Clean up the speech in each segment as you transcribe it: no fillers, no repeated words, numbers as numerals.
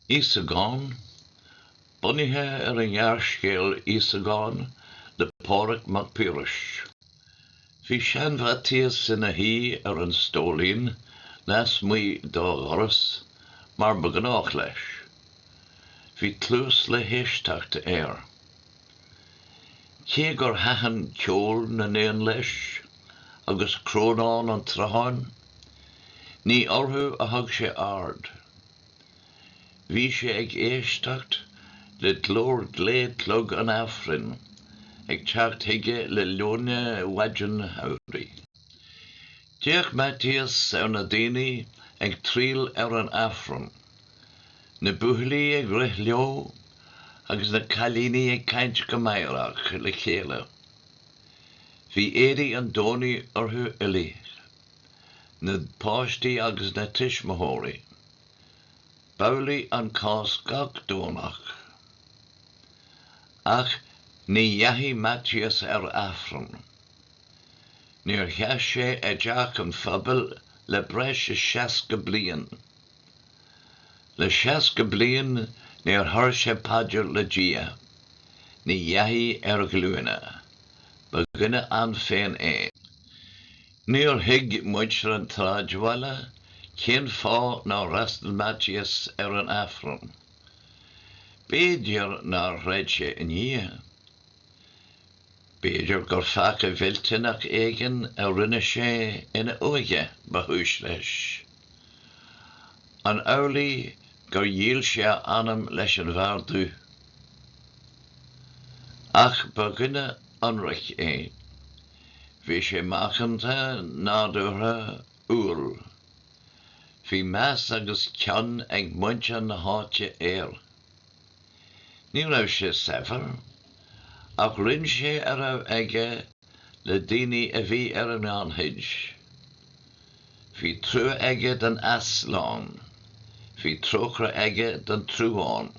Íosagán, bunithe ar an ghearrscéal Íosagán de Pádraig Mac Piarais. Bhí seanbhatíos ina hí ar an stólín las muoi dá ghoras mar ba gnách leis. Bhí tlús le héisteachta air. Cé gur hathan ceol na néan leis, agus crónán an tráthain, ní orthú a thug sé ard. Bhí sé ag éisteacht le glór gléadlog an afrin, ag teacht thuige le leone waidin haurí. Déach Matías ar na daoine ag tríal ar an afran, na buachaillí ag rith leo, agus na cailíní ag caint go maireach le chéile. Bhí éirí an dónaí orthu uile, na páistí agus na tuismitheoirí. Boghlaí an cás gach dónach. Ach ní dheathí Matías ar afran. Níor cheas sé isteach an phobal le breis is 60 bliain. Le 60 bliain níor thuir sé paidir le dia, ní dheathí ar gluaine, ba gine an féin é. Níor thuig muid an tráidhile, cén fá ná rastal Matías ar an afran. Béidir ná réid sé inniu. Béidir gur feadh bhilteanach éigean a rinne sé ina uige ba thuais leis. An eolaí gur díol sé anam leis an bhardú. Ach ba gine anrach é. Bhí sé machanta nádúrtha úl. Bhí meas agus ceann ag muinte na háite éir. Ní raibh sé sefar, ach rinn sé a raibh aige le daoine a bhí ar an anhuid. Bhí trua aige den asláin, bhí tróchra aige den trúáin.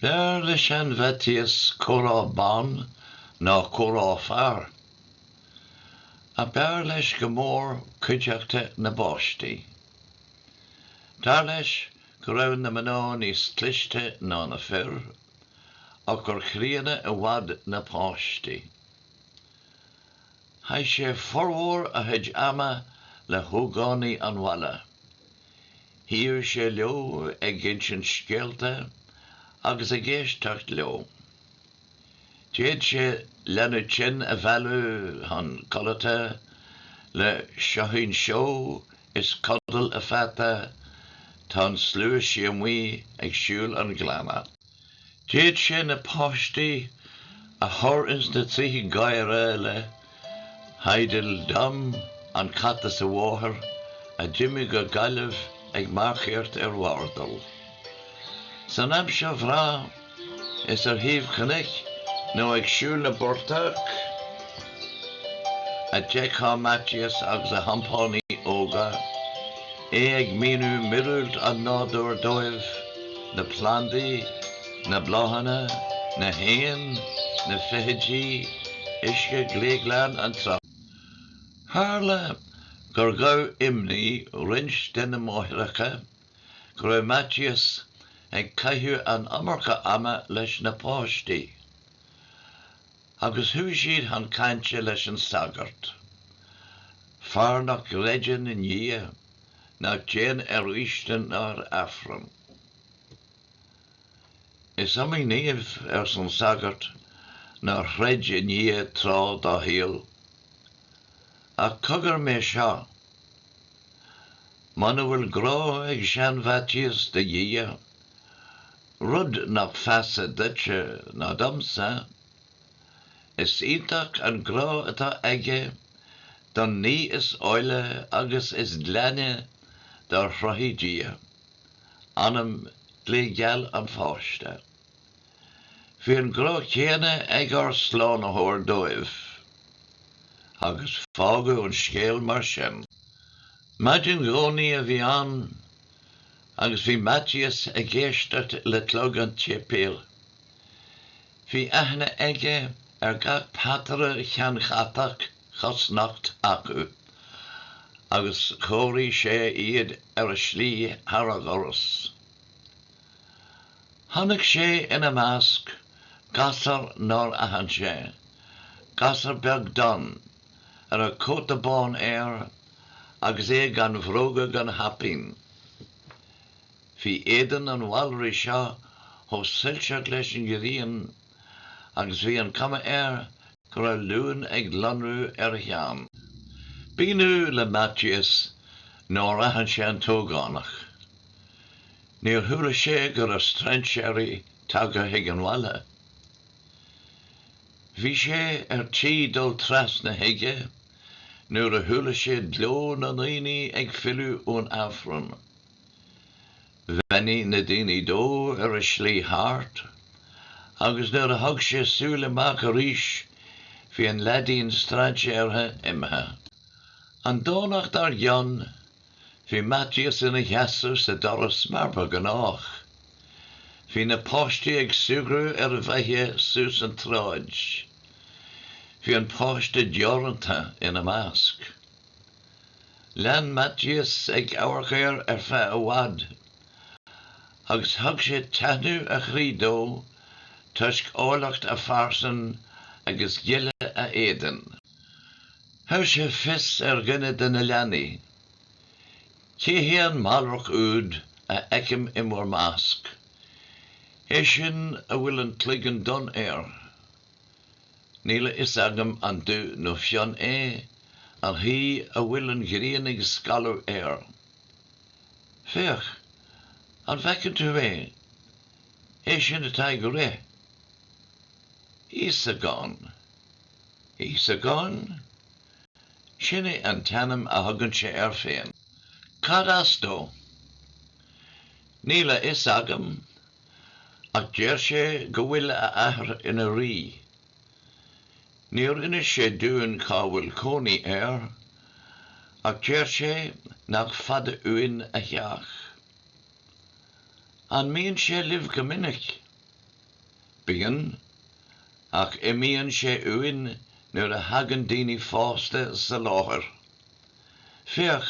Bear le seanbhatíos córá bán ná córá fearr, a bear leis go mór cuideachta na báistí. Dar leis go raibh na mná níos cliste ná na fearr, ach gur chríochna a bhfad na páistí. Thaidh sé formhór a thuid ama le thógánaí an bhaile. Thíor sé leo ag gin sin scéalta agus ag éisteacht leo. Déad sé leanú sin a bhealú an colata le seochain seo is codal a feta tá an slua siamhaí ag siúil an glanna. Déad sé na páistí a thur ins na tríthi gaiire le Haidil dam an cata sa bháthair a Jimmy go galibh ag marchéirt ar bhardal. San am seo bhrá is thaobh cnoic nó ag siúil na bortach a deachá Matías agus a hampánaí óga é ag míonú mirúilt an nádúr dóibh na plandaí, na bláhanna, na héan, na feitheadí, isce gléaglean an trap. Tharla gur gabh imní rins den na máthracha, gur raibh Matías ag caithfidh an amarcha ama leis na páistí, agus thuaidh siad an cainte leis an sagart. Fearr nach réidean in dhia, ná déan ar uistin ar afran. Is amí níomh ar san sagart ná réid in dhia trá dá híal. A cogur mé seo, mana bhfuil grá ag seanbhatíos de dhia, rud nach feasa duite ná domsa, is ítach an grá atá aige don ní is óile agus is gleanne dar chruthí dia, anam gléigeal an fáiste. Bhí an grá chéine ag ar sláánthóir dóibh, agus fágu an scéal mar sin. Maidin gcónaí a bhí an, agus bhí Matías ag éisteacht le clog an tépéal. Bhí aithne aige ar gach patara cheannchatach chosnacht acu, agus chóirí sé iad ar a slí thar a ghoras. Hannig sé ina másc, gasar nor ahan sé, gasar beg don, a cóta bán agus gan bhróga gan hapin. Bhí éan an bhallraí seo ó silseach leis an gheríon, agus bhí an cuma gur a luúin ag lanrú cheann. Bíonú le Matthias nóir ahan sé an tógánach. Níor thula sé gur a straint séirí tagtha ag an bhaile. Bhí sé tí dul tras na hiige, nuair a thula sé dló na naoine ag fiú ón afran. Bhainní na daoine dó a slí thart, agus nuair a thug sé súil amach arís, bhí an leadaín straint séirthe imethe. An dónacht ar Jan, bhí Matthias ina cheasú sa doras marba gan ách. Bhí na páistí ag sugrú a bheithe sús an tráid. Bhí an páiste deoranta ina másc. Lean Matthias ag áirchéir fe a bhad, agus thug sé teanú a chrídó, tuisc álacht a farsan agus giile a éan. Thug sé fis gine duna leanaí. Céhí an malrach úd a eicim imór másc. É sin a bhfuil an clígan don Níla Íosagán an dú nó fion an hí a bhfuil an gríon ag scalú Féach, an bhecinn tú é sin atá go ré. Íosagán. Íosagán? Sinné an teanam a thugann sé féin. Cad astó? Níla Íosagán, ach deir sé go bhfuil a athair ina rí. Níor ina sé dúin cá bhfuil cónaí ach deir sé nach fada uainn a theach. An míonn sé libh go minic. Bíonn, ach imíonn sé uainn nuair a hagann daoine fásta sa láthair. Féach,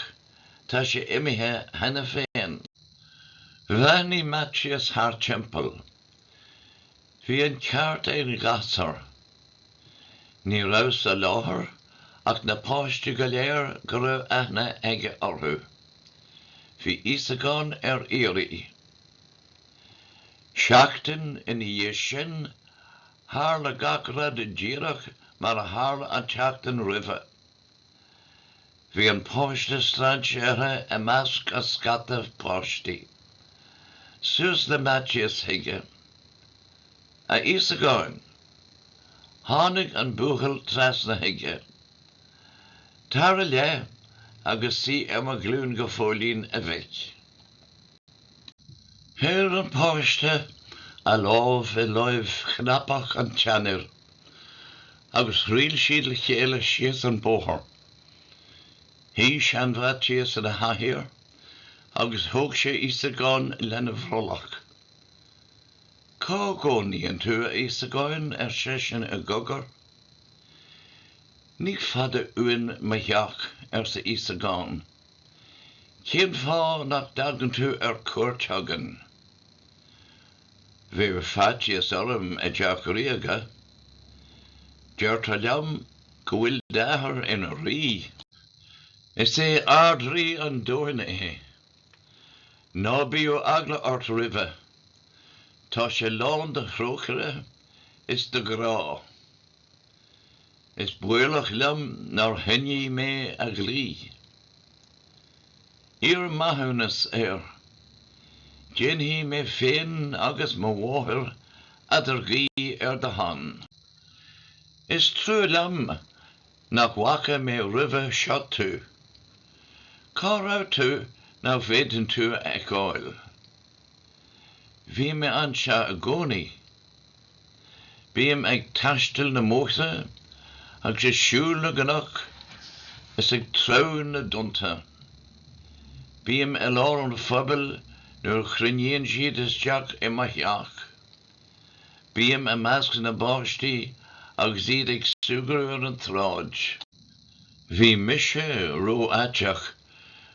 tá sé imithe hena féin. Bhainní Matthias thar timpeall. Bhí an ceart an gasar. Ní raibh sa láthair, ach na páiste go léir go raibh aithne aige orthú. Bhí Íosagán éirí. Seachtain ina dhé sin, thar le gach rad díreach mar a thar an teachtain roimhe. Bhí an páiste straint séirthe a másc a scata páistí. Suas le Matthias hiige. A Íosagán, tháinig an búchail tras na hiige. Tar a le agus sí a glún go fólín a bheith. Thir an páiste a lámh I láimh chnapach an teanir, agus riil siad le chéile sios an bóthar. Hí sean Matthias in a hathír, agus thug sé Íosagán lena bhrolach. Cá gcónaíonn tú a Íosagán sin a gogar? Ní fada uainn ma theach sa Íosagán. Cén fá nach dagan tú cuairteagan. Bhí Matthias orm a deach riaga. Deir tá leam go bhfuil d'áthair ina rí. Is é ard rí an dóirna Ná bíú agla ort roimhe. Tá sé lán de chróchare is de grá. Is buailech liom nar hinní mé a glí. Ir maithúnas Gin hí mé féin agus má bhóthir adar gí de han. Is trú liom nach bhacha mé roimhe seo tú. Cá raibh tú ná bhéideann tú ag áil. Bhí mé anse a gcónaí. Bíam ag taistil na móta, ag sé siúil na gannach, is ag trabhain na dunta. Bíam a lár an phobal nuair chruinníonn siad isteach I ma theach. Bíam a measc na báistí agus iad ag sugrú ar an tráid. Bhí mise ró aisteach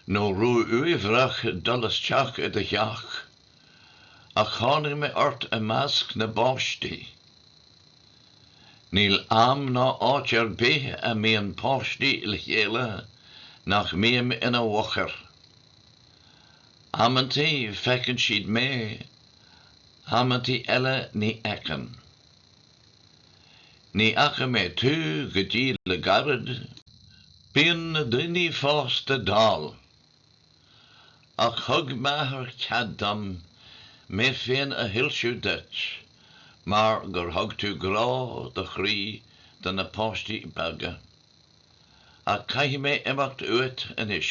nó ró uimhreach dul isteach I de theach, a chánig me ort a masc na báistí. Níl am ná áitear bé a míon páistí le chéile nach míam ina bhachar. Amantí fecinn siad mé, amantí eile ní eccan. Ní acha mé tú go dtí le garad, bíonn na duine fásta dál. Ach thug maithir ceaddam, mé féin a hiilsiú duit, mar gur thug tú grá de chrí den na páistí beaga. A caithfidh mé imeacht uait inis.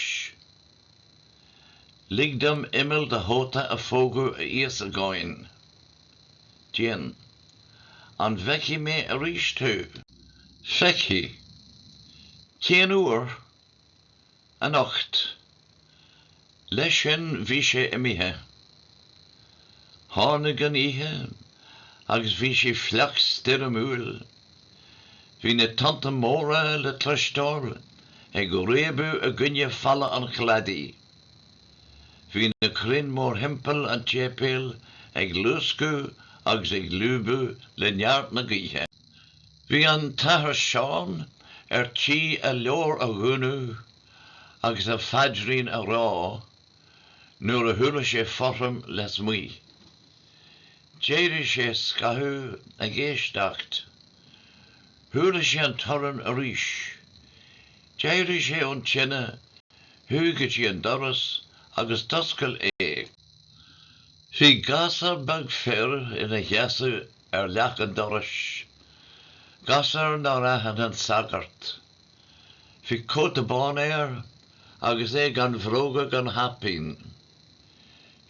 Ligdam imil de hóta a fógu a Íosagán. Dien, an feici mé a rís tú. Feici, cén uair, an ocht. Leis sin bhí sé imithe. Tháinig an ihe, agus bhí sé fleachs deir amúil. Bhí na tanta móra le tlustáil, ag réabú a gunne falla an chladí. Bhí na crin mór himpel an tépéil ag lúscu agus ag lúbú le neart na gaithe. Bhí an tathair seán tí a leor a gúnú agus a fadrín a rá, nuair a thula sé forram les muí. Déirir sé scathú a géisteacht. Thula sé an torann a rís. Déirir sé ón tine, thugadtí an doras agus toscail é. Bhí gasar bag fear ina cheasa leach an doras. Gasar ná rathan an sagart. Bhí cóta bán agus é gan bhróga gan hapín.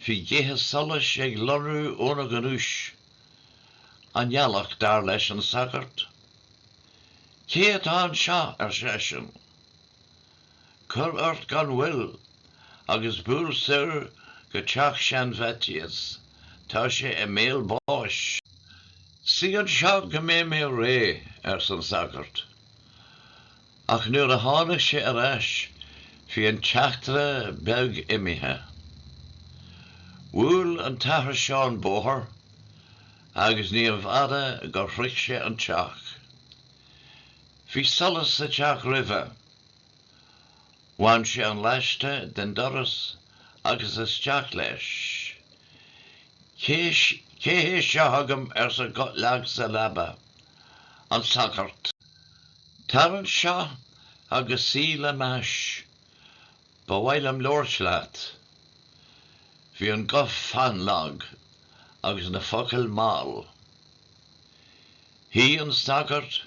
Bhí géthe solas ag lorú óna ganúis. An nealach dar leis an sagart. Cé atá an seo seisin. Cur ort gan bhfuil, agus búr sir go teach sean bheitias, tá sé i méal báis. Sí an seo go mé ré san sagart. Ach nuair a tháinig sé ar ais, hí an teachtra beag imithe. Bhúil an tathair seán bóthar, agus níomh fhada gur phric sé an teach. Bhí solas sa teach roimhe. Bhain sé an leiste den doras agus isteach leis. Cé hé seo thugam sa leag sa labba, an sagart. Tar an seo agus sí le meis, ba bhhail am leorslaat. Bhí an gof fan lag agus na focail máil. Hí an sagart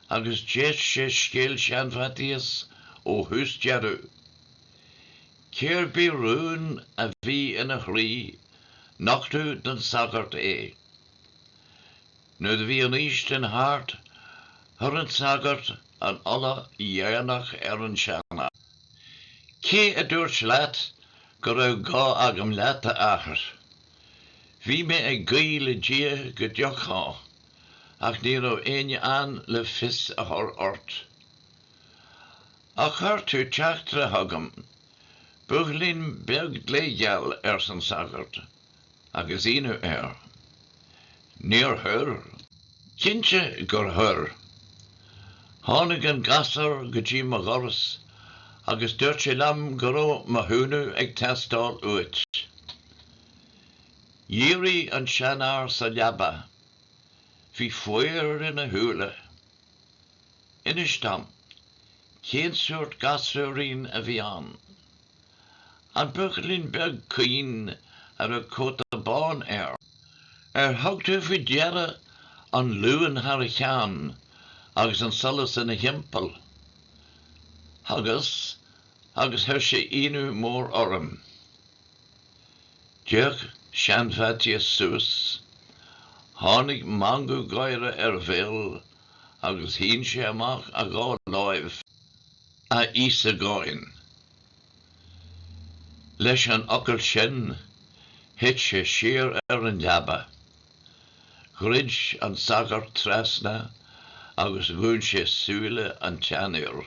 agus déit sé scéal sean bheitias ó thús dearú. Céir bí rún a bhí ina chrí, nachtú den sagart é. Nuair a bhí an íst in háart, thur an sagart an ola dhéanach ar an seanna. Cé a dúirt leat go raibh gá agam leat a achar. Bhí mé ag gaí le dia go deochá, ach ní raibh aine an le fis a thur ort. Ach chuir tú teachtra thugam, buaglín beag léigeall ar san sagart, agus inu air. Níor thur, cinnte gur thur. Tháinig an gasar go dtí mo ghoras, agus dúirt sé lam go raibh mo thúnú ag teastáil uait. Dhírí an seanár sa leaba, hí foiir ina thúla. Inis tam, cén suirt gasúirín a bhí an. An buaglín beag cuin ar a cóta bán air. Thugtú fi deara an luúan thar a cheann, agus an solas ina himpel. Agus thir sé inú mór orm. Deach sean bheitias suas, tháinig mangú gaire ar bhéal, agus hín sé amach a gá láimh a Íosagán. Leis an ocail sin, hit sé siar ar an leaba. Grid an sagart trasna, agus bhún sé súile an teanúr.